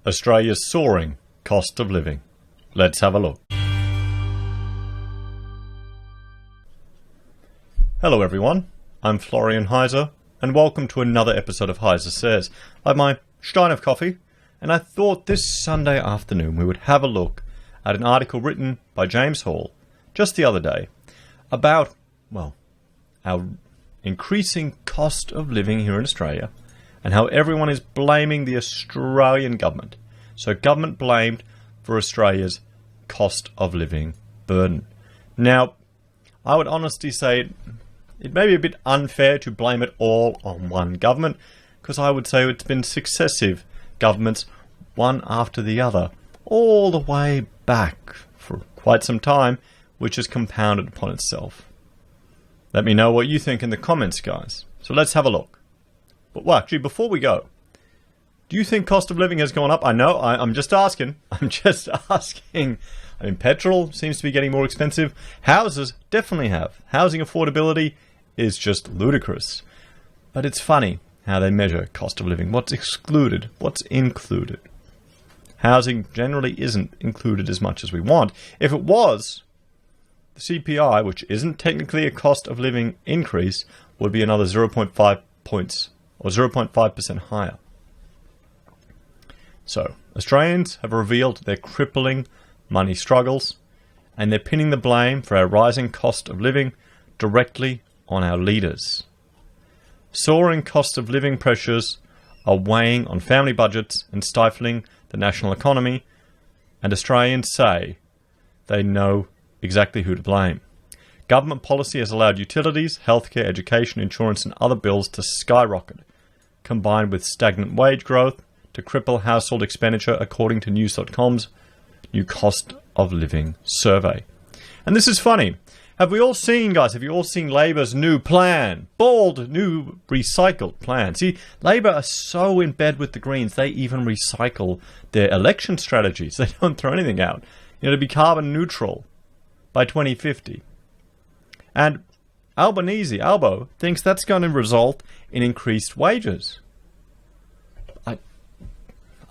Australia's soaring cost of living. Let's have a look. Hello everyone, I'm Florian Heise, and welcome to another episode of HeiseSays. I have my stein of coffee, and I thought this Sunday afternoon we would have a look at an article written by James Hall just the other day about, well, our increasing cost of living here in Australia and how everyone is blaming the Australian government. So government blamed for Australia's cost of living burden. Now, I would honestly say it may be a bit unfair to blame it all on one government, because I would say it's been successive governments, one after the other, all the way back for quite some time, which has compounded upon itself. Let me know what you think in the comments, guys. So let's have a look. But well, actually, before we go, do you think cost of living has gone up? I know, I'm just asking. I'm just asking. I mean, petrol seems to be getting more expensive. Houses definitely have. Housing affordability is just ludicrous. But it's funny how they measure cost of living. What's excluded? What's included? Housing generally isn't included as much as we want. If it was, the CPI, which isn't technically a cost of living increase, would be another 0.5 points, or 0.5% higher. So, Australians have revealed their crippling money struggles, and they're pinning the blame for our rising cost of living directly on our leaders. Soaring cost of living pressures are weighing on family budgets and stifling the national economy, and Australians say they know exactly who to blame. Government policy has allowed utilities, healthcare, education, insurance and other bills to skyrocket, combined with stagnant wage growth to cripple household expenditure, according to News.com's new cost of living survey. And this is funny. Have we all seen, guys, have you all seen Labor's new plan? Bold, new recycled plan. See, Labor are so in bed with the Greens, they even recycle their election strategies. They don't throw anything out. You know, to be carbon neutral by 2050. And Albo, thinks that's going to result in increased wages.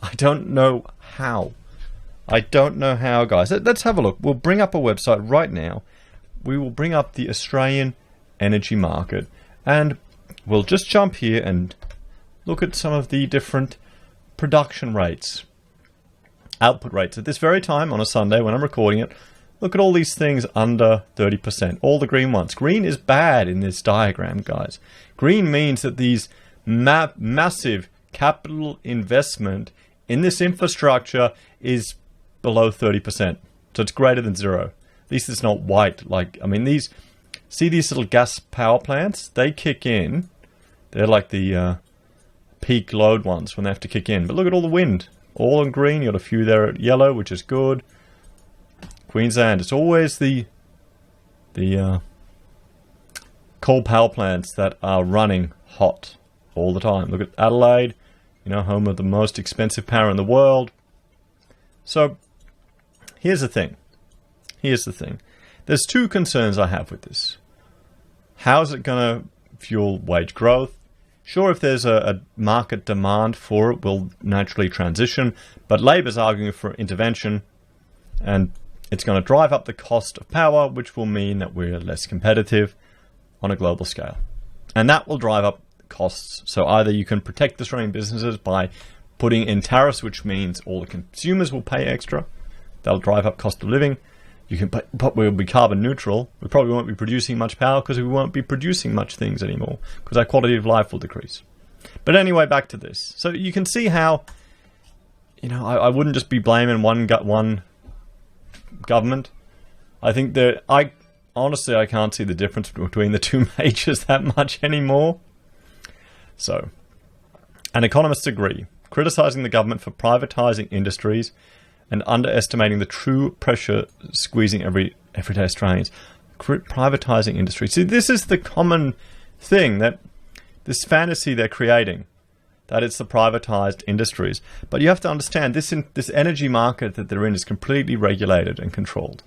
I don't know how. I don't know how, guys. Let's have a look. We'll bring up a website right now. We will bring up the Australian energy market, and we'll just jump here and look at some of the different production rates, output rates. At this very time on a Sunday when I'm recording it, look at all these things under 30%, all the green ones. Green is bad in this diagram, guys. Green means that these massive capital investment in this infrastructure is below 30%. So it's greater than zero. At least it's not white. See these little gas power plants? They kick in. They're like the peak load ones when they have to kick in. But look at all the wind. All in green. You got a few there at yellow, which is good. Queensland, it's always the coal power plants that are running hot all the time. Look at Adelaide, home of the most expensive power in the world. So, here's the thing. There's two concerns I have with this. How is it going to fuel wage growth? Sure, if there's a market demand for it, we'll naturally transition. But Labor's arguing for intervention, and it's going to drive up the cost of power, which will mean that we're less competitive on a global scale. And that will drive up costs. So either you can protect Australian businesses by putting in tariffs, which means all the consumers will pay extra. That'll drive up cost of living. But we'll be carbon neutral. We probably won't be producing much power because we won't be producing much things anymore because our quality of life will decrease. But anyway, back to this. So you can see how, I wouldn't just be blaming one government. I think I can't see the difference between the two majors that much anymore. So, and economists agree, criticizing the government for privatizing industries and underestimating the true pressure squeezing everyday Australians. Privatizing industries. See, this is the common thing, that this fantasy they're creating, that it's the privatized industries. But you have to understand, this energy market that they're in is completely regulated and controlled.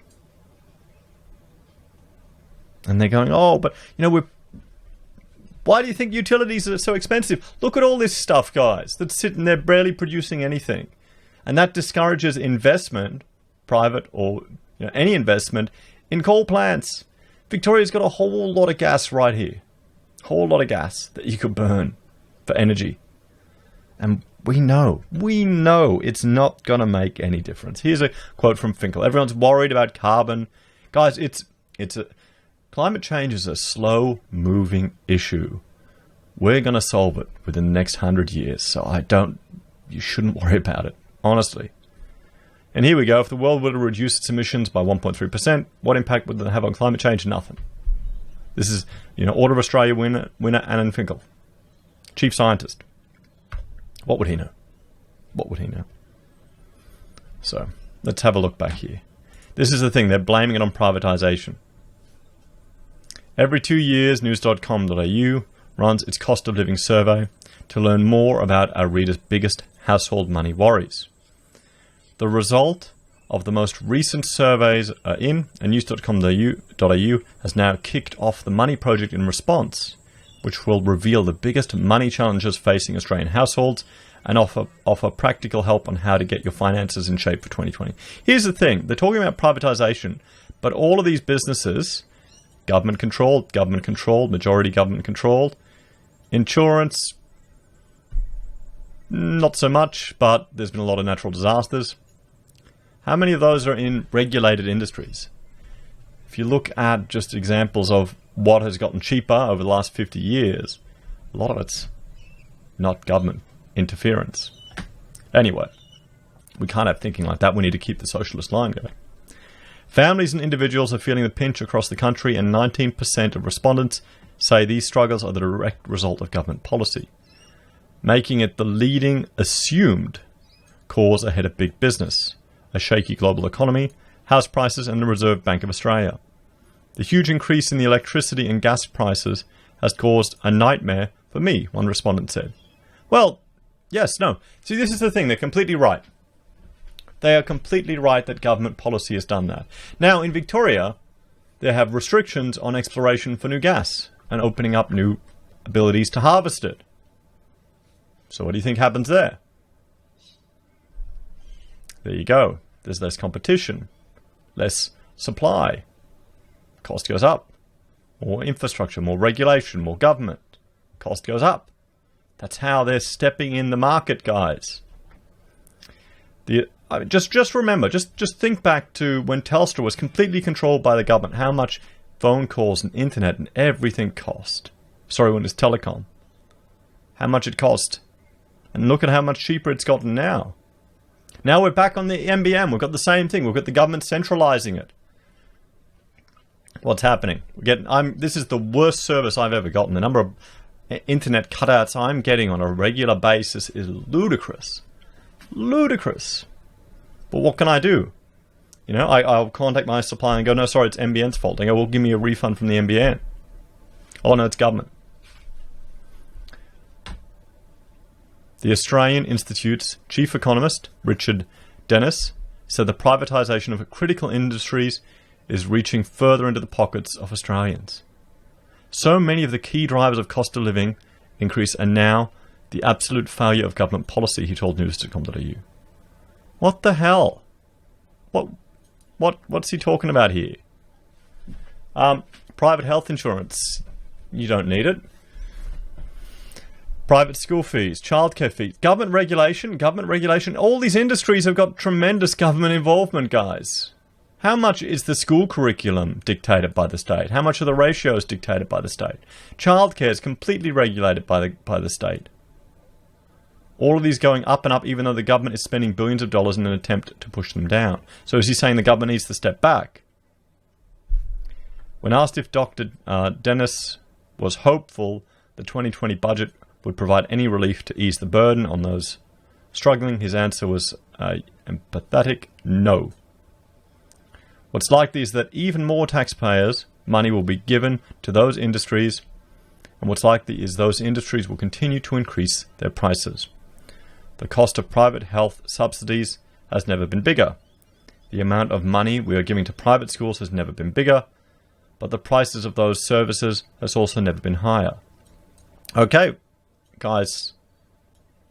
And they're going, oh, but, why do you think utilities are so expensive? Look at all this stuff, guys, that's sitting there barely producing anything. And that discourages investment, private or any investment, in coal plants. Victoria's got a whole lot of gas right here. Whole lot of gas that you could burn for energy. And we know it's not going to make any difference. Here's a quote from Finkel. Everyone's worried about carbon. Guys, climate change is a slow-moving issue. We're going to solve it within the next 100 years. So you shouldn't worry about it, honestly. And here we go. If the world were to reduce its emissions by 1.3%, what impact would that have on climate change? Nothing. This is, Order of Australia winner Alan Finkel, chief scientist. What would he know? What would he know? So, let's have a look back here. This is the thing. They're blaming it on privatisation. Every 2 years, news.com.au runs its cost of living survey to learn more about our readers' biggest household money worries. The result of the most recent surveys are in, and news.com.au has now kicked off the Money Project in response, which will reveal the biggest money challenges facing Australian households and offer practical help on how to get your finances in shape for 2020. Here's the thing. They're talking about privatisation, but all of these businesses, government-controlled, majority government-controlled. Insurance, not so much, but there's been a lot of natural disasters. How many of those are in regulated industries? If you look at just examples of what has gotten cheaper over the last 50 years, a lot of it's not government interference. Anyway, we can't have thinking like that. We need to keep the socialist line going. Families and individuals are feeling the pinch across the country, and 19% of respondents say these struggles are the direct result of government policy, making it the leading assumed cause ahead of big business, a shaky global economy, house prices, and the Reserve Bank of Australia. The huge increase in the electricity and gas prices has caused a nightmare for me, one respondent said. Well, yes, no. See, this is the thing. They're completely right. They are completely right that government policy has done that. Now, in Victoria, they have restrictions on exploration for new gas and opening up new abilities to harvest it. So what do you think happens there? There you go. There's less competition, less supply. Cost goes up. More infrastructure, more regulation, more government. Cost goes up. That's how they're stepping in the market, guys. Just remember, just think back to when Telstra was completely controlled by the government, how much phone calls and internet and everything cost. Sorry, when it was telecom. How much it cost. And look at how much cheaper it's gotten now. Now we're back on the NBN. We've got the same thing. We've got the government centralising it. What's happening? This is the worst service I've ever gotten. The number of internet cutouts I'm getting on a regular basis is ludicrous. Ludicrous. But what can I do? I'll contact my supplier and go, no, sorry, it's NBN's fault. They go, well, give me a refund from the NBN. Oh, no, it's government. The Australian Institute's chief economist, Richard Dennis, said the privatisation of critical industries is reaching further into the pockets of Australians. So many of the key drivers of cost of living increase are now the absolute failure of government policy, he told news.com.au. What the hell? What's he talking about here? Private health insurance. You don't need it. Private school fees, childcare fees, government regulation. All these industries have got tremendous government involvement, guys. How much is the school curriculum dictated by the state? How much are the ratios dictated by the state? Childcare is completely regulated by the state. All of these going up and up, even though the government is spending billions of dollars in an attempt to push them down. So is he saying the government needs to step back? When asked if Dr. Dennis was hopeful the 2020 budget would provide any relief to ease the burden on those struggling, his answer was emphatic no. What's likely is that even more taxpayers' money will be given to those industries, and what's likely is those industries will continue to increase their prices. The cost of private health subsidies has never been bigger. The amount of money we are giving to private schools has never been bigger, but the prices of those services has also never been higher. Okay, guys,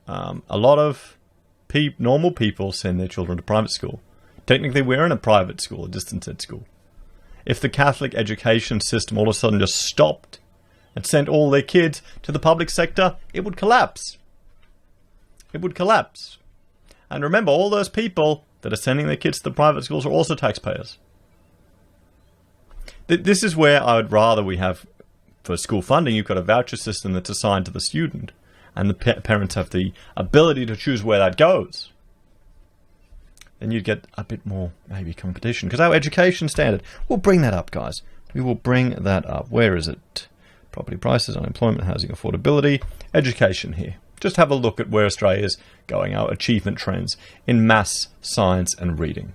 a lot of normal people send their children to private school. Technically, we're in a private school, a distance ed school. If the Catholic education system all of a sudden just stopped and sent all their kids to the public sector, it would collapse. It would collapse. And remember, all those people that are sending their kids to the private schools are also taxpayers. This is where I would rather we have, for school funding, you've got a voucher system that's assigned to the student, and the parents have the ability to choose where that goes. Then you'd get a bit more, maybe, competition. Because our education standard, we'll bring that up, guys. We will bring that up. Where is it? Property prices, unemployment, housing affordability, education here. Just have a look at where Australia is going, our achievement trends in maths, science and reading.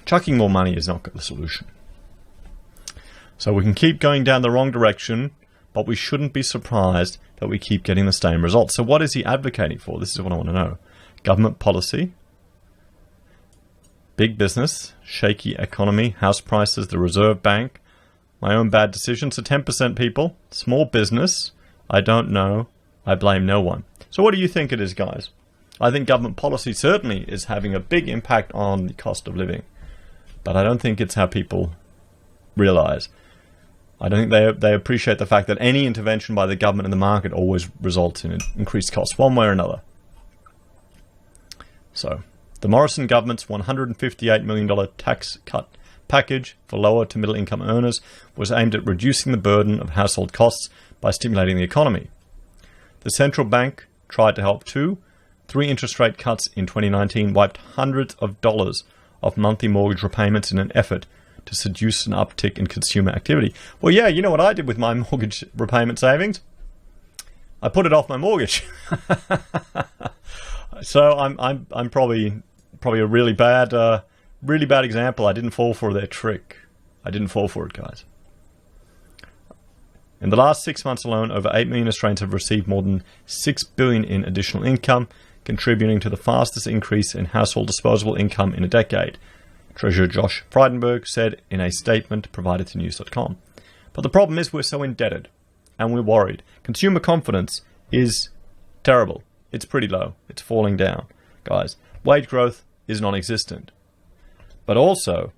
Chucking more money is not the solution. So we can keep going down the wrong direction, but we shouldn't be surprised that we keep getting the same results. So what is he advocating for? This is what I want to know. Government policy, big business, shaky economy, house prices, the Reserve Bank, my own bad decisions. So 10% people, small business, I don't know, I blame no one. So what do you think it is, guys? I think government policy certainly is having a big impact on the cost of living, but I don't think it's how people realize. I don't think they appreciate the fact that any intervention by the government in the market always results in increased costs, one way or another. So, the Morrison government's $158 million tax cut package for lower to middle income earners was aimed at reducing the burden of household costs by stimulating the economy. The central bank tried to help too. 3 interest rate cuts in 2019 wiped hundreds of dollars of monthly mortgage repayments in an effort to seduce an uptick in consumer activity. Well, yeah, you know what I did with my mortgage repayment savings? I put it off my mortgage. So I'm probably a really bad example. I didn't fall for their trick. I didn't fall for it, guys. In the last 6 months alone, over 8 million Australians have received more than $6 billion in additional income, contributing to the fastest increase in household disposable income in a decade, Treasurer Josh Frydenberg said in a statement provided to news.com. But the problem is we're so indebted, and we're worried. Consumer confidence is terrible. It's pretty low. It's falling down. Guys, wage growth is non-existent. But also,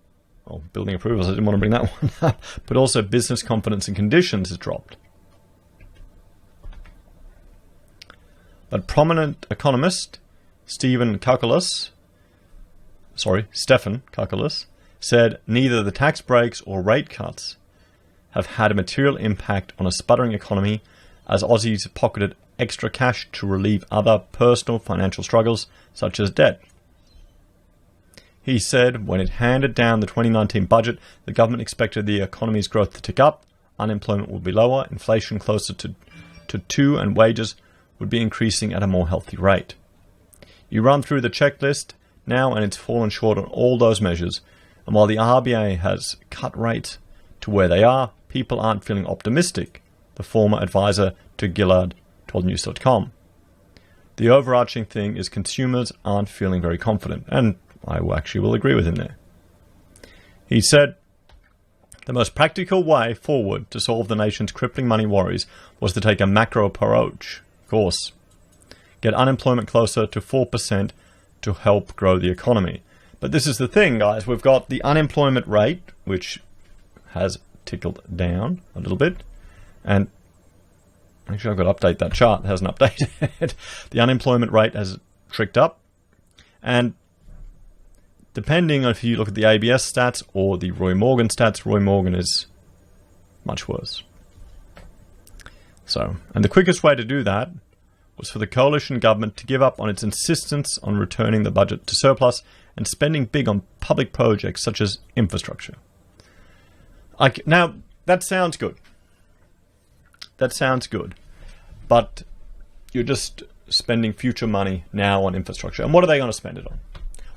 well, building approvals, I didn't want to bring that one up, but also business confidence and conditions has dropped. But prominent economist Stephen Kucolis said neither the tax breaks or rate cuts have had a material impact on a sputtering economy as Aussies pocketed extra cash to relieve other personal financial struggles such as debt. He said when it handed down the 2019 budget, the government expected the economy's growth to tick up, unemployment would be lower, inflation closer to 2, and wages would be increasing at a more healthy rate. You run through the checklist now and it's fallen short on all those measures, and while the RBA has cut rates to where they are, people aren't feeling optimistic, the former advisor to Gillard told News.com. The overarching thing is consumers aren't feeling very confident, and I actually will agree with him there. He said, the most practical way forward to solve the nation's crippling money worries was to take a macro approach. Of course, get unemployment closer to 4% to help grow the economy. But this is the thing, guys. We've got the unemployment rate, which has tickled down a little bit. And actually, I've got to update that chart. It hasn't updated. The unemployment rate has tricked up. And depending on if you look at the ABS stats or the Roy Morgan stats, Roy Morgan is much worse. So, and the quickest way to do that was for the coalition government to give up on its insistence on returning the budget to surplus and spending big on public projects such as infrastructure. Now, that sounds good. That sounds good. But you're just spending future money now on infrastructure. And what are they going to spend it on?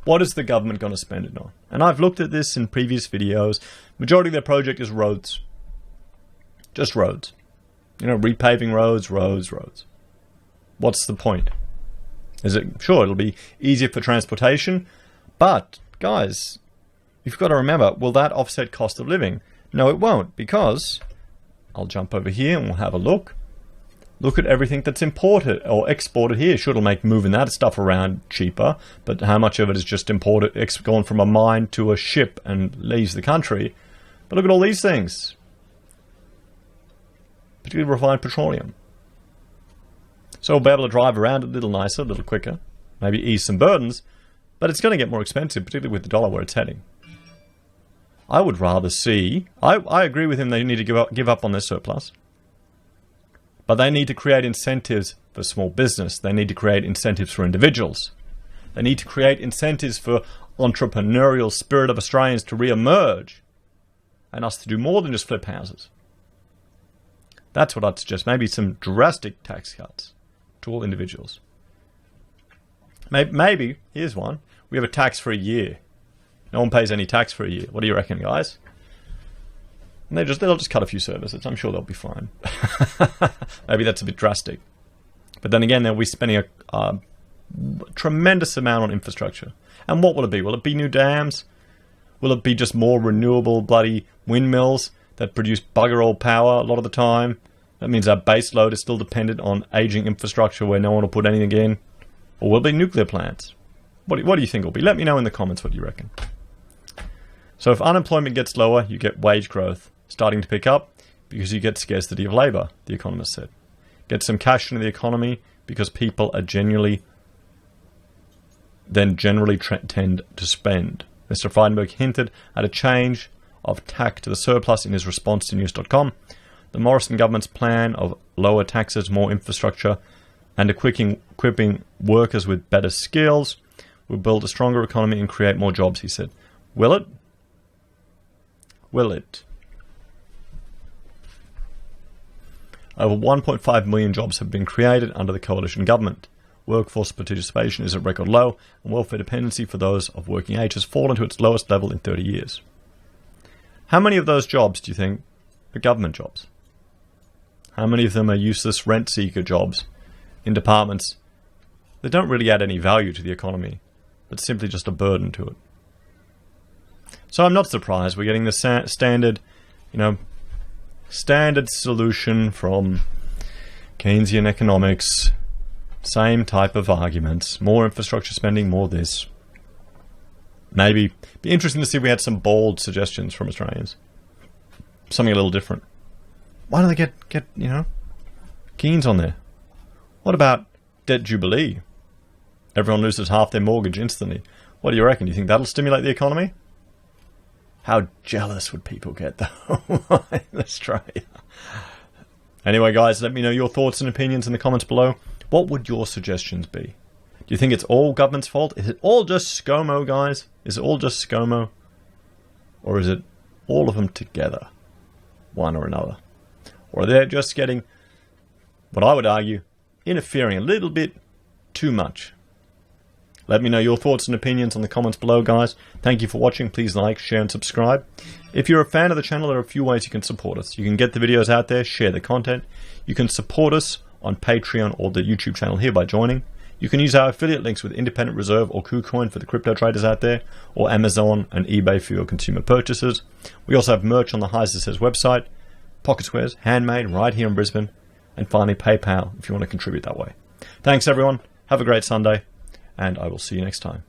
What is the government going to spend it on? And I've looked at this in previous videos. Majority of their project is roads. Just roads. You know, repaving roads. What's the point? Sure, it'll be easier for transportation, but guys, you've got to remember, will that offset cost of living? No, it won't, because I'll jump over here and we'll have a look. Look at everything that's imported or exported here. Sure, it'll make moving that stuff around cheaper, but how much of it is just imported, gone from a mine to a ship and leaves the country? But look at all these things, particularly refined petroleum. So we'll be able to drive around a little nicer, a little quicker, maybe ease some burdens, but it's going to get more expensive, particularly with the dollar where it's heading. I would rather see... I agree with him they need to give up on their surplus. But they need to create incentives for small business. They need to create incentives for individuals. They need to create incentives for entrepreneurial spirit of Australians to re-emerge and us to do more than just flip houses. That's what I'd suggest. Maybe some drastic tax cuts to all individuals. Maybe, here's one, we have a tax for a year. No one pays any tax for a year. What do you reckon, guys? And they'll just cut a few services. I'm sure they'll be fine. Maybe that's a bit drastic. But then again, they'll be spending a tremendous amount on infrastructure. And what will it be? Will it be new dams? Will it be just more renewable bloody windmills that produce bugger all power a lot of the time? That means our base load is still dependent on aging infrastructure where no one will put anything in. Or will it be nuclear plants? What do you think it will be? Let me know in the comments what you reckon. So if unemployment gets lower, you get wage growth starting to pick up because you get scarcity of labour, the economist said. Get some cash into the economy because people are generally tend to spend. Mr. Frydenberg hinted at a change of tack to the surplus in his response to news.com. The Morrison government's plan of lower taxes, more infrastructure, and equipping workers with better skills will build a stronger economy and create more jobs, he said. Will it? Will it? Over 1.5 million jobs have been created under the coalition government. Workforce participation is at record low, and welfare dependency for those of working age has fallen to its lowest level in 30 years. How many of those jobs do you think are government jobs? How many of them are useless rent-seeker jobs in departments that don't really add any value to the economy, but simply just a burden to it? So I'm not surprised we're getting the standard solution from Keynesian economics, same type of arguments, more infrastructure spending, more this. Maybe be interesting to see if we had some bold suggestions from Australians. Something a little different. Why don't they get Keynes on there? What about debt jubilee? Everyone loses half their mortgage instantly. What do you reckon? Do you think that'll stimulate the economy? How jealous would people get, though, in Australia? Anyway, guys, let me know your thoughts and opinions in the comments below. What would your suggestions be? Do you think it's all government's fault? Is it all just ScoMo, guys? Is it all just ScoMo? Or is it all of them together, one or another? Or they're just getting, what I would argue, interfering a little bit too much? Let me know your thoughts and opinions in the comments below, guys. Thank you for watching. Please like, share, and subscribe. If you're a fan of the channel, there are a few ways you can support us. You can get the videos out there, share the content. You can support us on Patreon or the YouTube channel here by joining. You can use our affiliate links with Independent Reserve or Kucoin for the crypto traders out there, or Amazon and eBay for your consumer purchases. We also have merch on the HeiseSays website, pocket squares, handmade, right here in Brisbane, and finally PayPal if you want to contribute that way. Thanks, everyone. Have a great Sunday, and I will see you next time.